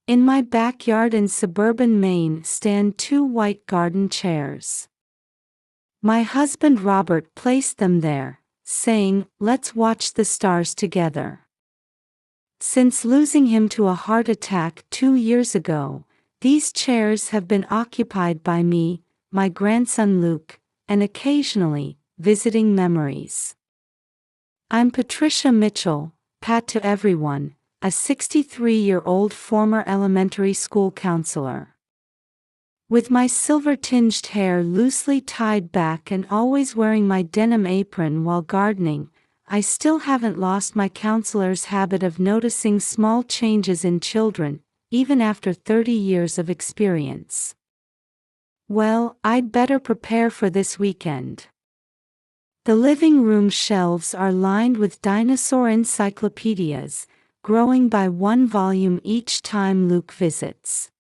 In my backyard in suburban Maine stand two white garden chairs. My husband Robert placed them there, saying, "Let's watch the stars together." Since losing him to a heart attack 2 years ago, these chairs have been occupied by me, my grandson Luke, and occasionally, visiting memories. I'm Patricia Mitchell, Pat to everyone, a 63-year-old former elementary school counselor. With my silver-tinged hair loosely tied back and always wearing my denim apron while gardening, I still haven't lost my counselor's habit of noticing small changes in children, even after 30 years of experience. Well, I'd better prepare for this weekend. The living room shelves are lined with dinosaur encyclopedias, growing by one volume each time Luke visits.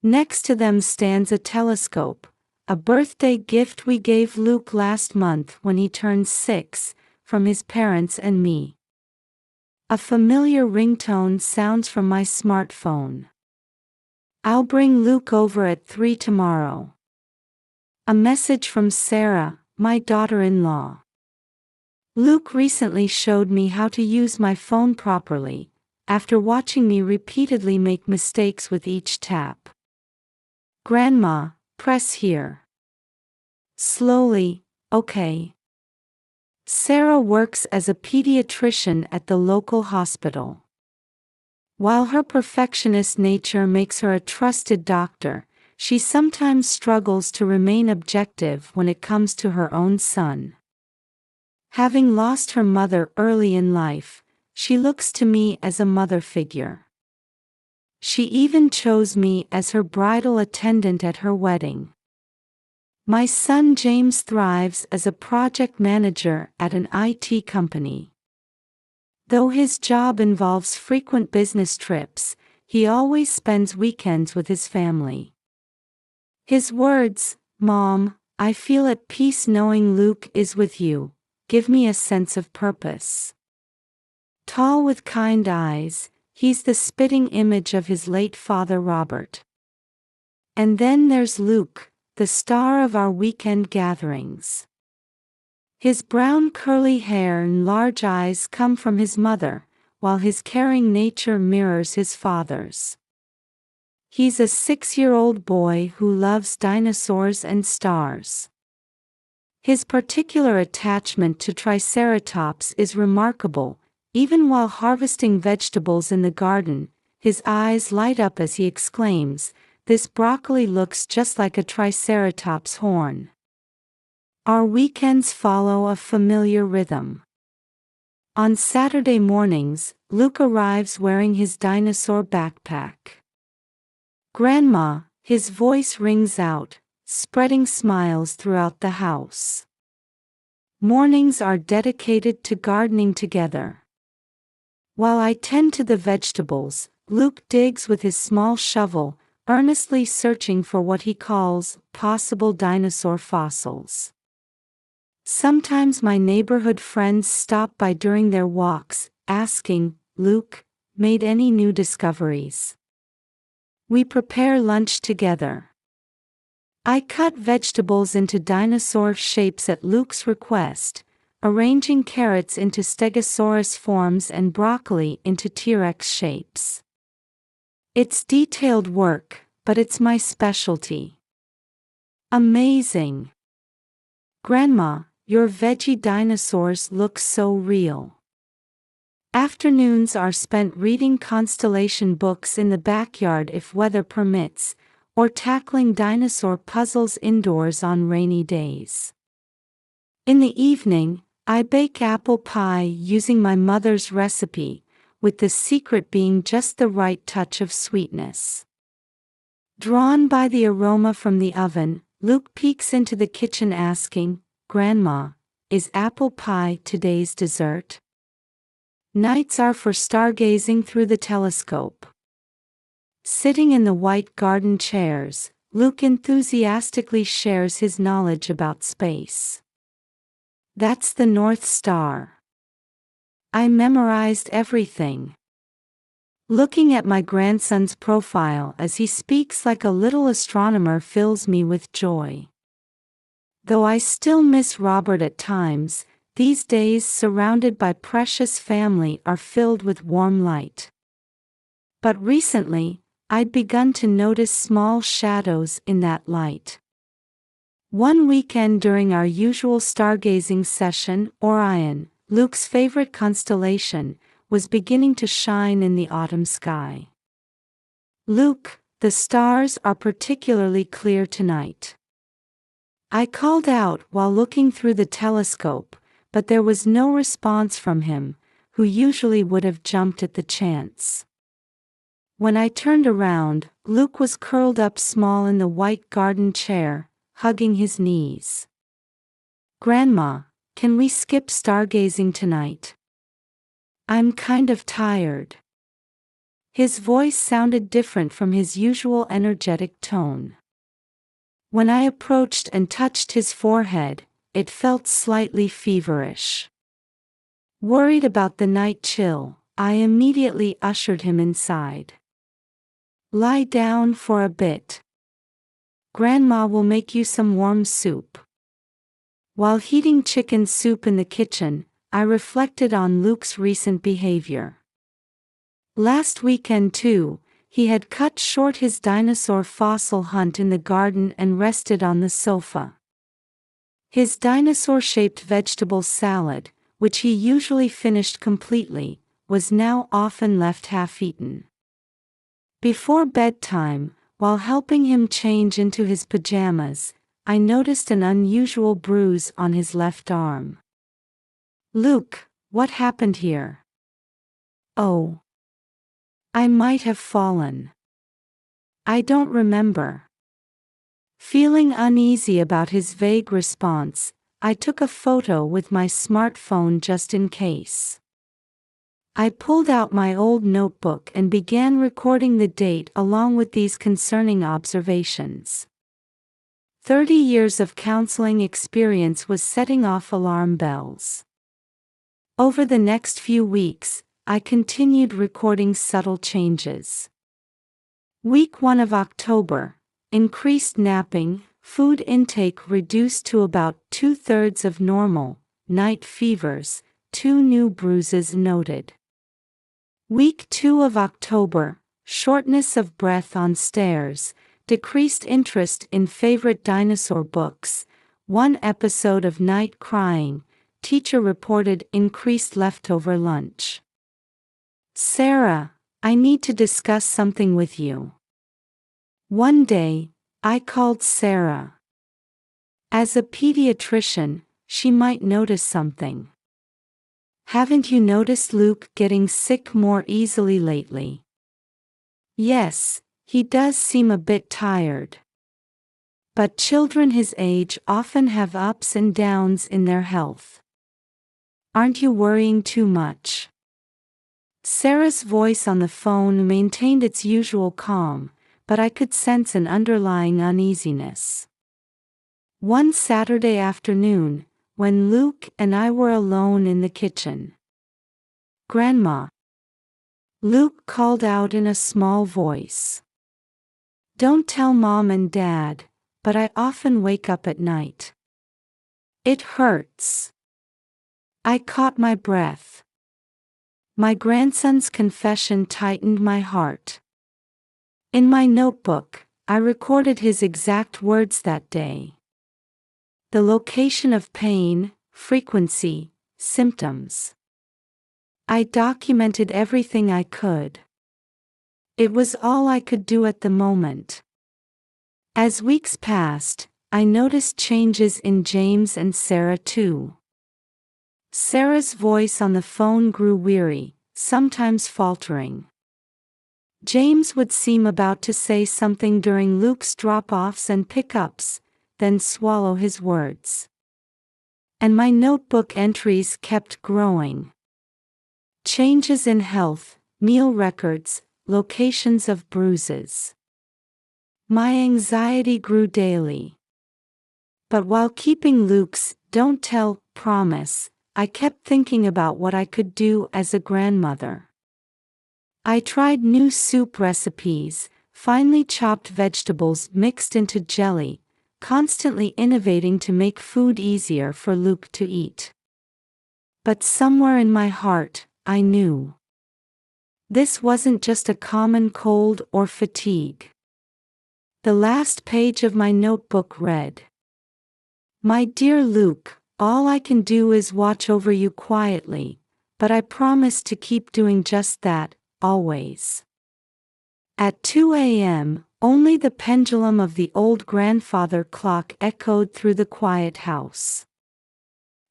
Next to them stands a telescope, a birthday gift we gave Luke last month when he turned 6, from his parents and me. A familiar ringtone sounds from my smartphone. "I'll bring Luke over at 3 tomorrow." A message from Sarah, my daughter-in-law. Luke recently showed me how to use my phone properly, after watching me repeatedly make mistakes with each tap. "Grandma, press here." Slowly, "Okay." Sarah works as a pediatrician at the local hospital. While her perfectionist nature makes her a trusted doctor, she sometimes struggles to remain objective when it comes to her own son. Having lost her mother early in life, she looks to me as a mother figure. She even chose me as her bridal attendant at her wedding. My son James thrives as a project manager at an IT company. Though his job involves frequent business trips, he always spends weekends with his family. His words, "Mom, I feel at peace knowing Luke is with you," give me a sense of purpose. Tall with kind eyes, he's the spitting image of his late father Robert. And then there's Luke, the star of our weekend gatherings. His brown curly hair and large eyes come from his mother, while his caring nature mirrors his father's. He's a 6-year-old boy who loves dinosaurs and stars. His particular attachment to Triceratops is remarkable. Even while harvesting vegetables in the garden, his eyes light up as he exclaims, "This broccoli looks just like a Triceratops horn." Our weekends follow a familiar rhythm. On Saturday mornings, Luke arrives wearing his dinosaur backpack. "Grandma," his voice rings out, spreading smiles throughout the house. Mornings are dedicated to gardening together. While I tend to the vegetables, Luke digs with his small shovel, earnestly searching for what he calls possible dinosaur fossils. Sometimes my neighborhood friends stop by during their walks, asking, "Luke, made any new discoveries?" We prepare lunch together. I cut vegetables into dinosaur shapes at Luke's request, arranging carrots into Stegosaurus forms and broccoli into T-Rex shapes. It's detailed work, but it's my specialty. "Amazing. Grandma, your veggie dinosaurs look so real." Afternoons are spent reading constellation books in the backyard if weather permits, or tackling dinosaur puzzles indoors on rainy days. In the evening, I bake apple pie using my mother's recipe, with the secret being just the right touch of sweetness. Drawn by the aroma from the oven, Luke peeks into the kitchen asking, "Grandma, is apple pie today's dessert?" Nights are for stargazing through the telescope. Sitting in the white garden chairs, Luke enthusiastically shares his knowledge about space. "That's the North Star. I memorized everything." Looking at my grandson's profile as he speaks like a little astronomer fills me with joy. Though I still miss Robert at times, these days surrounded by precious family are filled with warm light. But recently, I'd begun to notice small shadows in that light. One weekend during our usual stargazing session, Orion, Luke's favorite constellation, was beginning to shine in the autumn sky. "Luke, the stars are particularly clear tonight," I called out while looking through the telescope, but there was no response from him, who usually would have jumped at the chance. When I turned around, Luke was curled up small in the white garden chair, hugging his knees. "Grandma, can we skip stargazing tonight? I'm kind of tired." His voice sounded different from his usual energetic tone. When I approached and touched his forehead, it felt slightly feverish. Worried about the night chill, I immediately ushered him inside. "Lie down for a bit. Grandma will make you some warm soup." While heating chicken soup in the kitchen, I reflected on Luke's recent behavior. Last weekend too, he had cut short his dinosaur fossil hunt in the garden and rested on the sofa. His dinosaur-shaped vegetable salad, which he usually finished completely, was now often left half-eaten. Before bedtime, while helping him change into his pajamas, I noticed an unusual bruise on his left arm. "Luke, what happened here?" "Oh. I might have fallen. I don't remember." Feeling uneasy about his vague response, I took a photo with my smartphone just in case. I pulled out my old notebook and began recording the date along with these concerning observations. 30 years of counseling experience was setting off alarm bells. Over the next few weeks, I continued recording subtle changes. Week 1 of October, increased napping, food intake reduced to about 2/3 of normal, night fevers, 2 new bruises noted. Week 2 of October, shortness of breath on stairs, decreased interest in favorite dinosaur books, 1 episode of night crying, teacher reported increased leftover lunch. "Sarah, I need to discuss something with you." One day, I called Sarah. As a pediatrician, she might notice something. "Haven't you noticed Luke getting sick more easily lately?" "Yes, he does seem a bit tired. But children his age often have ups and downs in their health. Aren't you worrying too much?" Sarah's voice on the phone maintained its usual calm, but I could sense an underlying uneasiness. One Saturday afternoon, when Luke and I were alone in the kitchen. "Grandma," Luke called out in a small voice. "Don't tell Mom and Dad, but I often wake up at night. It hurts." I caught my breath. My grandson's confession tightened my heart. In my notebook, I recorded his exact words that day. The location of pain, frequency, symptoms. I documented everything I could. It was all I could do at the moment. As weeks passed, I noticed changes in James and Sarah too. Sarah's voice on the phone grew weary, sometimes faltering. James would seem about to say something during Luke's drop-offs and pickups, then swallow his words. And my notebook entries kept growing. Changes in health, meal records, locations of bruises. My anxiety grew daily. But while keeping Luke's "don't tell" promise, I kept thinking about what I could do as a grandmother. I tried new soup recipes, finely chopped vegetables mixed into jelly, constantly innovating to make food easier for Luke to eat. But somewhere in my heart, I knew this wasn't just a common cold or fatigue. The last page of my notebook read, "My dear Luke, all I can do is watch over you quietly, but I promise to keep doing just that, always." At 2 a.m., only the pendulum of the old grandfather clock echoed through the quiet house.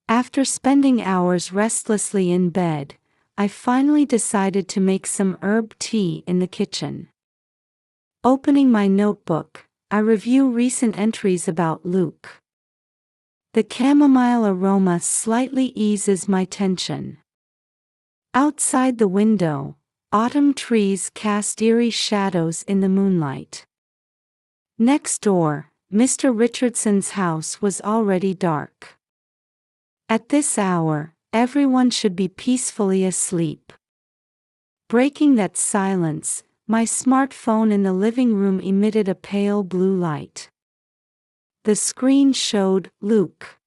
After spending hours restlessly in bed, I finally decided to make some herb tea in the kitchen. Opening my notebook, I review recent entries about Luke. The chamomile aroma slightly eases my tension. Outside the window, autumn trees cast eerie shadows in the moonlight. Next door, Mr. Richardson's house was already dark. At this hour, everyone should be peacefully asleep. Breaking that silence, my smartphone in the living room emitted a pale blue light. The screen showed Luke.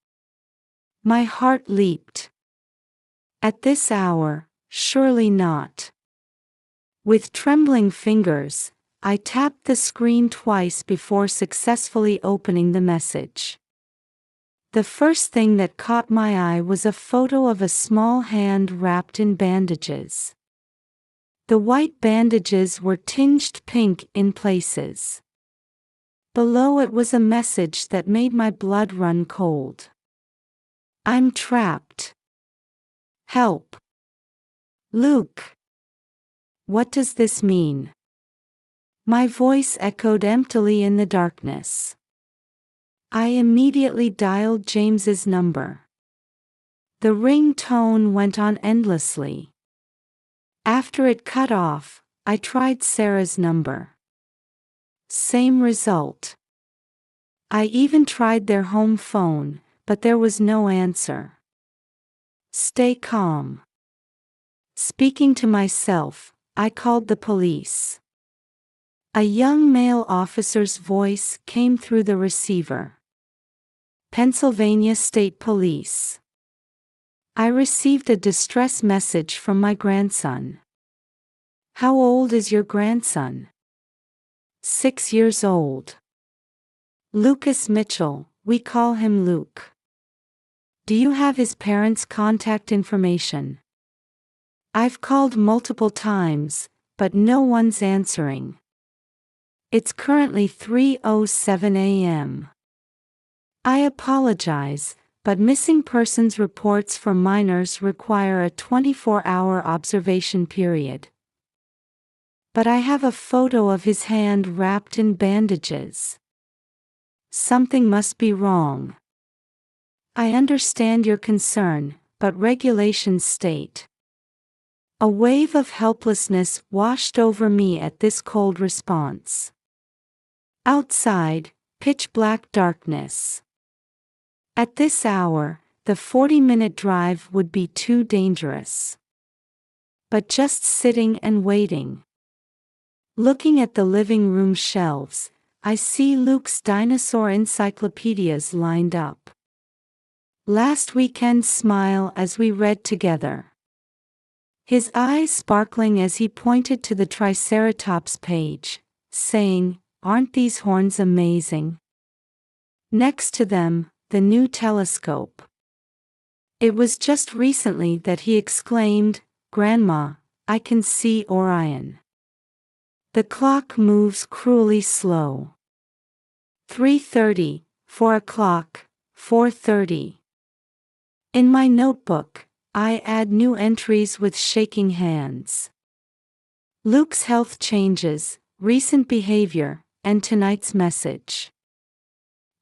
My heart leaped. At this hour, surely not. With trembling fingers, I tapped the screen twice before successfully opening the message. The first thing that caught my eye was a photo of a small hand wrapped in bandages. The white bandages were tinged pink in places. Below it was a message that made my blood run cold. "I'm trapped. Help. Luke." What does this mean? My voice echoed emptily in the darkness. I immediately dialed James's number. The ring tone went on endlessly. After it cut off, I tried Sarah's number. Same result. I even tried their home phone, but there was no answer. Stay calm. Speaking to myself, I called the police. A young male officer's voice came through the receiver. "Pennsylvania State Police. I received a distress message from my grandson." "How old is your grandson?" 6 years old. "Lucas Mitchell, we call him Luke." "Do you have his parents' contact information?" "I've called multiple times, but no one's answering." It's currently 3:07 a.m. I apologize, but missing persons reports for minors require a 24-hour observation period. But I have a photo of his hand wrapped in bandages. Something must be wrong. I understand your concern, but regulations state. A wave of helplessness washed over me at this cold response. Outside, pitch-black darkness. At this hour, the 40-minute drive would be too dangerous. But just sitting and waiting. Looking at the living room shelves, I see Luke's dinosaur encyclopedias lined up. Last weekend's smile as we read together. His eyes sparkling as he pointed to the Triceratops page, saying, "Aren't these horns amazing?" Next to them, the new telescope. It was just recently that he exclaimed, "Grandma, I can see Orion." The clock moves cruelly slow. 3:30, 4 o'clock, 4:30. In my notebook, I add new entries with shaking hands. Luke's health changes, recent behavior, and tonight's message.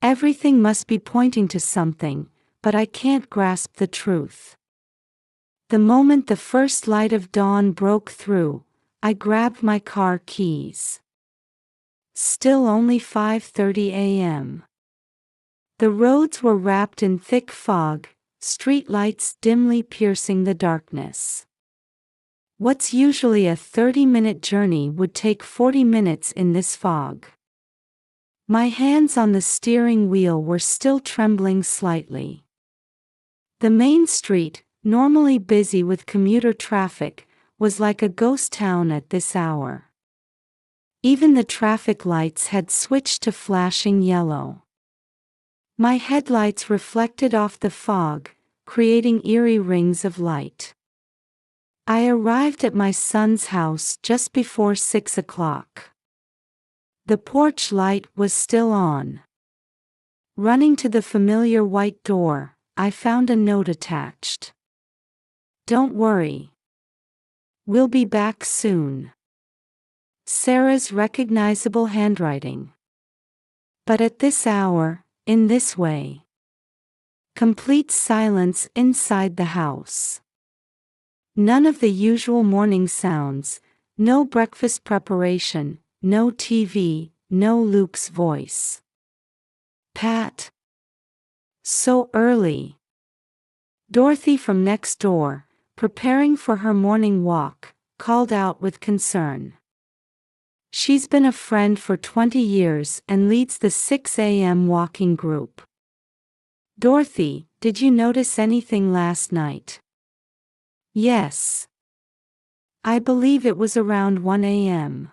Everything must be pointing to something, but I can't grasp the truth. The moment the first light of dawn broke through, I grabbed my car keys. Still only 5:30 a.m. The roads were wrapped in thick fog, street lights dimly piercing the darkness. What's usually a 30-minute journey would take 40 minutes in this fog. My hands on the steering wheel were still trembling slightly. The main street, normally busy with commuter traffic, was like a ghost town at this hour. Even the traffic lights had switched to flashing yellow. My headlights reflected off the fog, creating eerie rings of light. I arrived at my son's house just before 6 o'clock. The porch light was still on. Running to the familiar white door, I found a note attached. "Don't worry. We'll be back soon." Sarah's recognizable handwriting. But at this hour, in this way. Complete silence inside the house. None of the usual morning sounds, no breakfast preparation, no TV, no Luke's voice. "Pat. So early." Dorothy from next door, preparing for her morning walk, called out with concern. She's been a friend for 20 years and leads the 6 a.m. walking group. "Dorothy, did you notice anything last night?" "Yes. I believe it was around 1 a.m.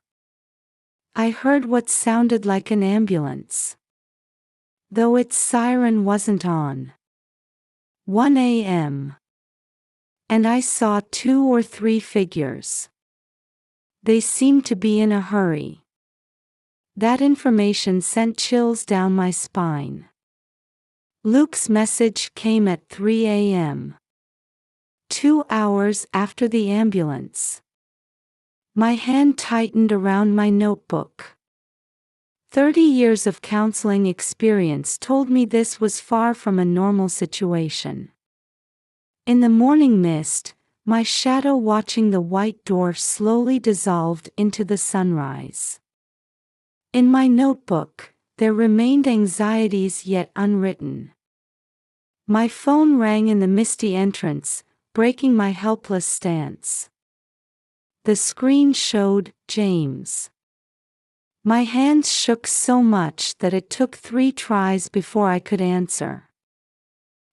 I heard what sounded like an ambulance. Though its siren wasn't on. 1 a.m. And I saw 2 or 3 figures. They seemed to be in a hurry." That information sent chills down my spine. Luke's message came at 3 a.m. 2 hours after the ambulance. My hand tightened around my notebook. 30 years of counseling experience told me this was far from a normal situation. In the morning mist, my shadow watching the white door slowly dissolved into the sunrise. In my notebook, there remained anxieties yet unwritten. My phone rang in the misty entrance, breaking my helpless stance. The screen showed James. My hands shook so much that it took 3 tries before I could answer.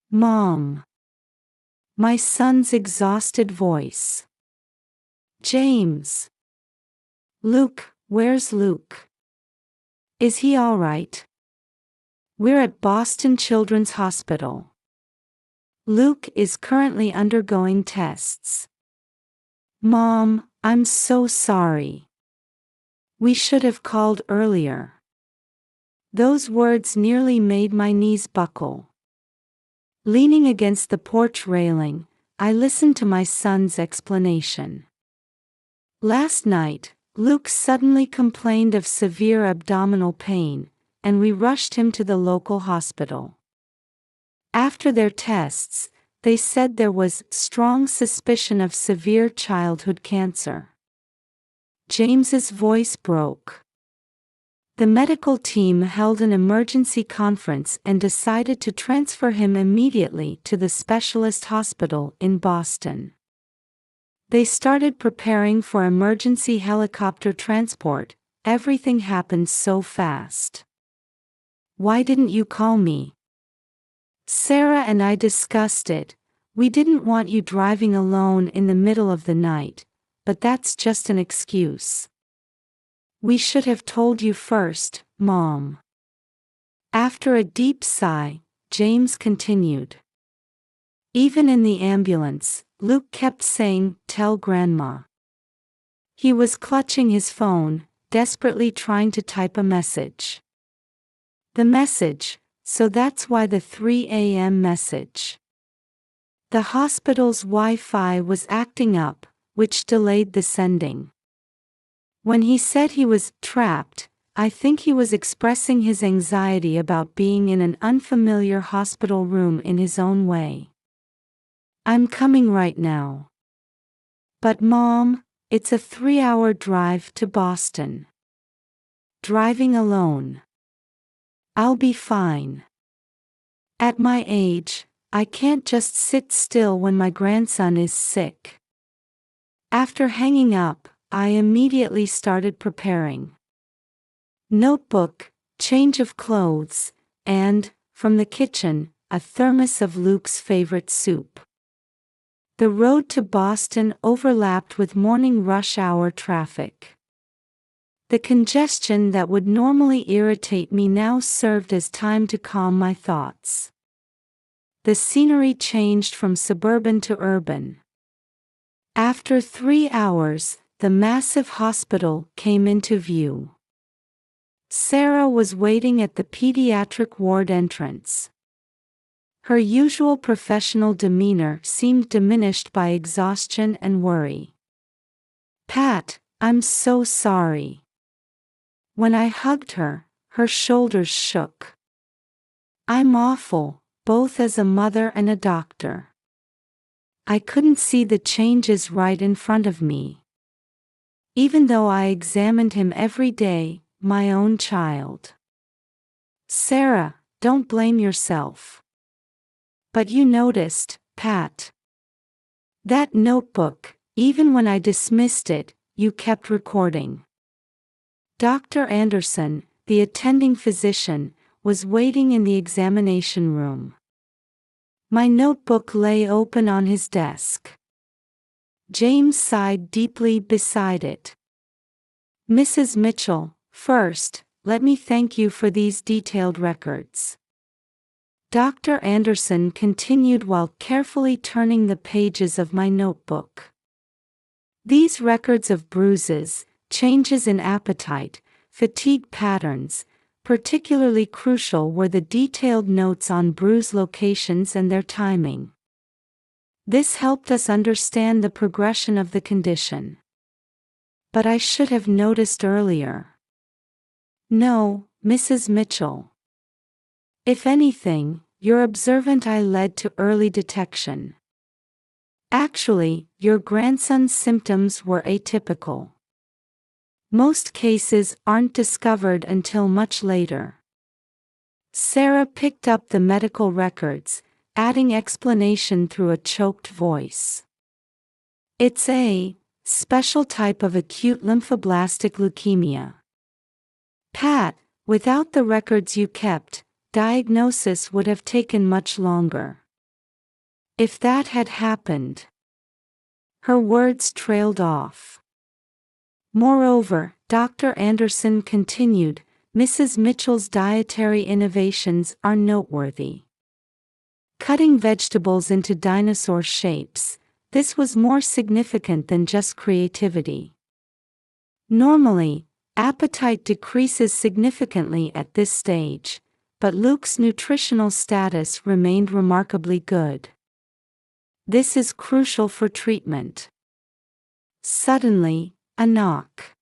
"Mom." My son's exhausted voice. "James." "Luke, where's Luke? Is he all right?" "We're at Boston Children's Hospital. Luke is currently undergoing tests." "Mom, I'm so sorry. We should have called earlier." Those words nearly made my knees buckle. Leaning against the porch railing, I listened to my son's explanation. "Last night, Luke suddenly complained of severe abdominal pain, and we rushed him to the local hospital. After their tests, they said there was strong suspicion of severe childhood cancer." James's voice broke. The medical team held an emergency conference and decided to transfer him immediately to the specialist hospital in Boston. They started preparing for emergency helicopter transport. Everything happened so fast. "Why didn't you call me?" "Sarah and I discussed it. We didn't want you driving alone in the middle of the night, but that's just an excuse. We should have told you first, Mom." After a deep sigh, James continued. "Even in the ambulance, Luke kept saying, 'Tell Grandma.' He was clutching his phone, desperately trying to type a message. The message, so that's why the 3 a.m. message. The hospital's Wi-Fi was acting up, which delayed the sending. When he said he was trapped, I think he was expressing his anxiety about being in an unfamiliar hospital room in his own way. I'm coming right now." "But Mom, it's a 3-hour drive to Boston." "Driving alone." "I'll be fine. At my age, I can't just sit still when my grandson is sick." After hanging up, I immediately started preparing. Notebook, change of clothes, and, from the kitchen, a thermos of Luke's favorite soup. The road to Boston overlapped with morning rush hour traffic. The congestion that would normally irritate me now served as time to calm my thoughts. The scenery changed from suburban to urban. After 3 hours, the massive hospital came into view. Sarah was waiting at the pediatric ward entrance. Her usual professional demeanor seemed diminished by exhaustion and worry. "Pat, I'm so sorry." When I hugged her, her shoulders shook. "I'm awful, both as a mother and a doctor." I couldn't see the changes right in front of me. Even though I examined him every day, my own child. "Sarah, don't blame yourself." "But you noticed, Pat. That notebook, even when I dismissed it, you kept recording." Dr. Anderson, the attending physician, was waiting in the examination room. My notebook lay open on his desk. James sighed deeply beside it. "Mrs. Mitchell, first, let me thank you for these detailed records." Dr. Anderson continued while carefully turning the pages of my notebook. "These records of bruises, changes in appetite, fatigue patterns, particularly crucial were the detailed notes on bruise locations and their timing. This helped us understand the progression of the condition." "But I should have noticed earlier." "No, Mrs. Mitchell. If anything, your observant eye led to early detection. Actually, your grandson's symptoms were atypical. Most cases aren't discovered until much later." Sarah picked up the medical records, adding explanation through a choked voice. "It's a special type of acute lymphoblastic leukemia. Pat, without the records you kept, diagnosis would have taken much longer. If that had happened." Her words trailed off. "Moreover," Dr. Anderson continued, "Mrs. Mitchell's dietary innovations are noteworthy. Cutting vegetables into dinosaur shapes, this was more significant than just creativity. Normally, appetite decreases significantly at this stage, but Luke's nutritional status remained remarkably good. This is crucial for treatment." Suddenly, a knock.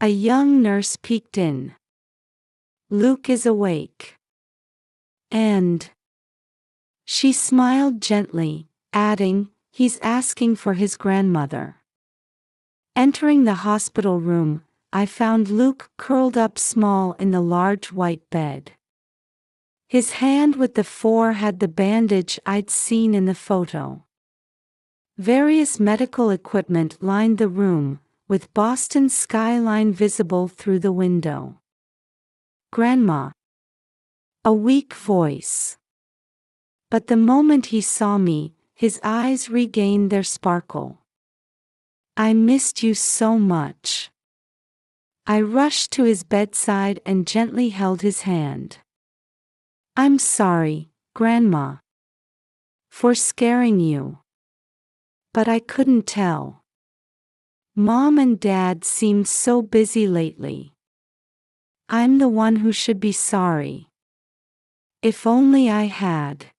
A young nurse peeked in. "Luke is awake." And she smiled gently, adding, "He's asking for his grandmother." Entering the hospital room, I found Luke curled up small in the large white bed. His hand with the 4 had the bandage I'd seen in the photo. Various medical equipment lined the room, with Boston's skyline visible through the window. "Grandma." A weak voice. But the moment he saw me, his eyes regained their sparkle. "I missed you so much." I rushed to his bedside and gently held his hand. "I'm sorry, Grandma, for scaring you. But I couldn't tell. Mom and Dad seemed so busy lately. I'm the one who should be sorry. If only I had."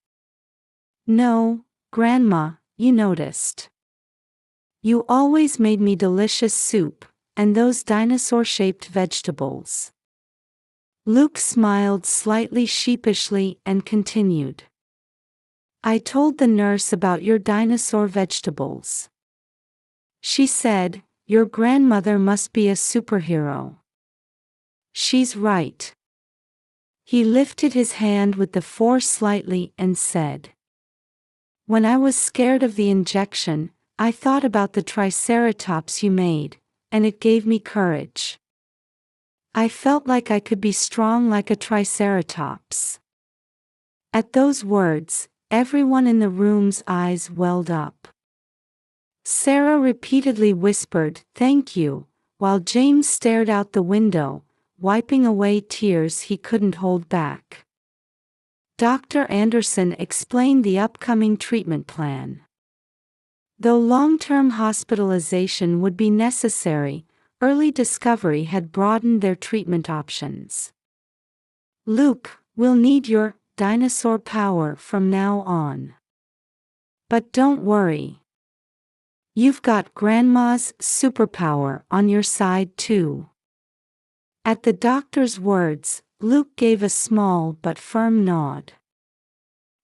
"No, Grandma, you noticed. You always made me delicious soup, and those dinosaur-shaped vegetables." Luke smiled slightly sheepishly and continued. "I told the nurse about your dinosaur vegetables. She said, your grandmother must be a superhero. She's right." He lifted his hand with the 4 slightly and said, "When I was scared of the injection, I thought about the triceratops you made, and it gave me courage. I felt like I could be strong like a triceratops." At those words, everyone in the room's eyes welled up. Sarah repeatedly whispered, "Thank you," while James stared out the window, wiping away tears he couldn't hold back. Dr. Anderson explained the upcoming treatment plan. Though long-term hospitalization would be necessary, early discovery had broadened their treatment options. "Luke, we'll need your dinosaur power from now on. But don't worry. You've got Grandma's superpower on your side too." At the doctor's words, Luke gave a small but firm nod.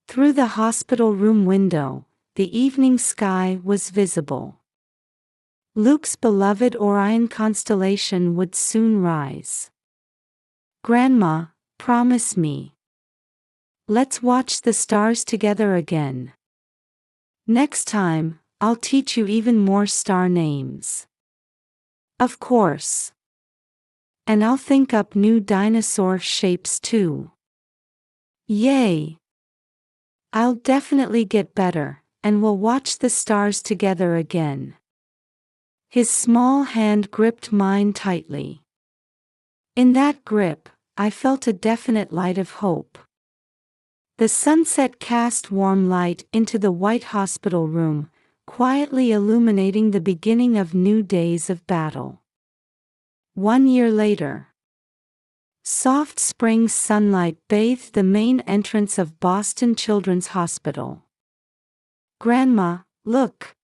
Through the hospital room window, the evening sky was visible. Luke's beloved Orion constellation would soon rise. "Grandma, promise me. Let's watch the stars together again. Next time, I'll teach you even more star names." "Of course. And I'll think up new dinosaur shapes too." "Yay! I'll definitely get better, and we'll watch the stars together again." His small hand gripped mine tightly. In that grip, I felt a definite light of hope. The sunset cast warm light into the white hospital room, quietly illuminating the beginning of new days of battle. 1 year later. Soft spring sunlight bathed the main entrance of Boston Children's Hospital. "Grandma, look.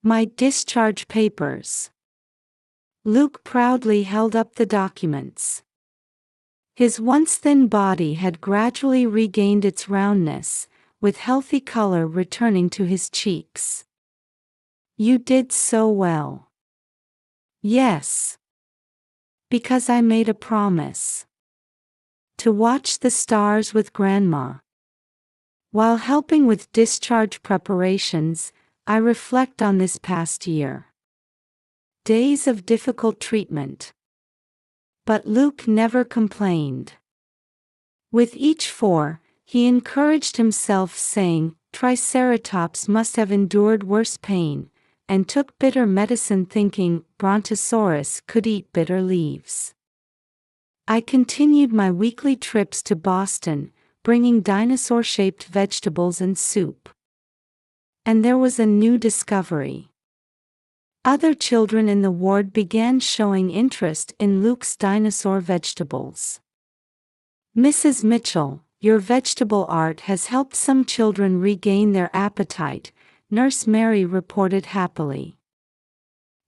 My discharge papers." Luke proudly held up the documents. His once thin body had gradually regained its roundness, with healthy color returning to his cheeks. "You did so well." "Yes. Because I made a promise. To watch the stars with Grandma." While helping with discharge preparations, I reflect on this past year. Days of difficult treatment. But Luke never complained. With each 4, he encouraged himself, saying, "Triceratops must have endured worse pain," and took bitter medicine, thinking Brontosaurus could eat bitter leaves. I continued my weekly trips to Boston, bringing dinosaur-shaped vegetables and soup. And there was a new discovery. Other children in the ward began showing interest in Luke's dinosaur vegetables. "Mrs. Mitchell, your vegetable art has helped some children regain their appetite," Nurse Mary reported happily.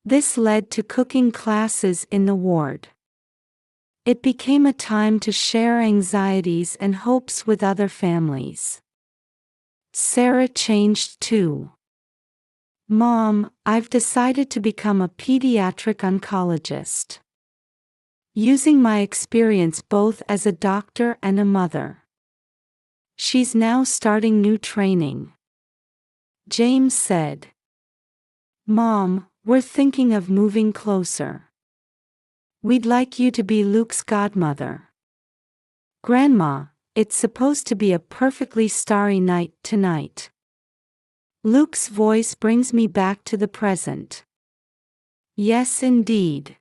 This led to cooking classes in the ward. It became a time to share anxieties and hopes with other families. Sarah changed too. "Mom, I've decided to become a pediatric oncologist. Using my experience both as a doctor and a mother." She's now starting new training. James said, "Mom, we're thinking of moving closer. We'd like you to be Luke's godmother." "Grandma, it's supposed to be a perfectly starry night tonight." Luke's voice brings me back to the present. "Yes, indeed.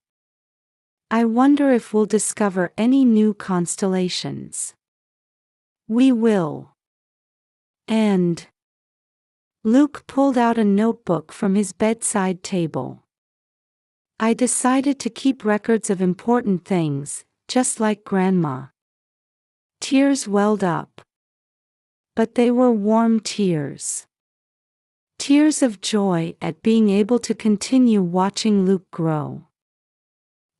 I wonder if we'll discover any new constellations." "We will." And Luke pulled out a notebook from his bedside table. "I decided to keep records of important things, just like Grandma." Tears welled up. But they were warm tears. Tears of joy at being able to continue watching Luke grow.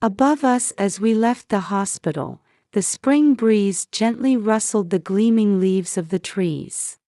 Above us as we left the hospital, the spring breeze gently rustled the gleaming leaves of the trees.